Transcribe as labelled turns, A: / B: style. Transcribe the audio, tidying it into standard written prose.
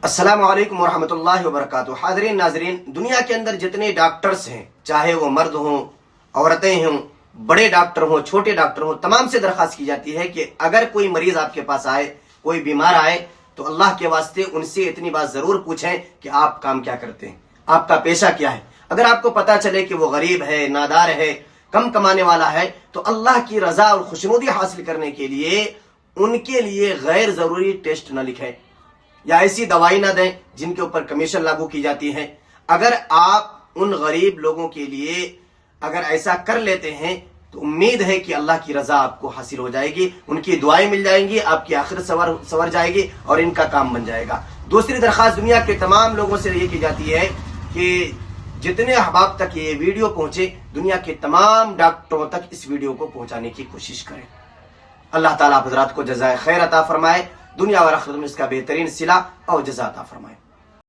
A: अस्सलाम वालेकुम वरहमतुल्लाहि वबरकातुहू। हाज़रीन नाज़रीन, दुनिया के अंदर जितने डॉक्टर्स हैं, चाहे वो मर्द हों, औरतें हों, बड़े डॉक्टर हों, छोटे डॉक्टर हों, तमाम से दरख्वास्त की जाती है कि अगर कोई मरीज आपके पास आए, कोई बीमार आए, तो अल्लाह के वास्ते उनसे इतनी बात ज़रूर पूछें कि आप काम क्या करते हैं, आपका पेशा क्या है। अगर आपको पता चले कि वो गरीब है, नादार है, कम कमाने वाला है, तो अल्लाह की रज़ा और खुशनुदी हासिल करने के लिए उनके लिए गैर ज़रूरी टेस्ट न लिखें या ऐसी दवाई ना दें जिनके ऊपर कमीशन लागू की जाती है। अगर आप उन गरीब लोगों के लिए अगर ऐसा कर लेते हैं तो उम्मीद है कि अल्लाह की रजा आपको हासिल हो जाएगी, उनकी दुआएं मिल जाएंगी, आपकी आखिरत सवर जाएगी और इनका काम बन जाएगा। दूसरी दरख्वास्त दुनिया के तमाम लोगों से ये की जाती है कि जितने अहबाब तक ये वीडियो पहुंचे, दुनिया के तमाम डॉक्टरों तक इस वीडियो को पहुंचाने की कोशिश करें। अल्लाह ताला आप हज़रात को जज़ाए खैर अता फरमाए, दुनिया और आखिरत में इसका बेहतरीन सिला और जज़ा अता फरमाए।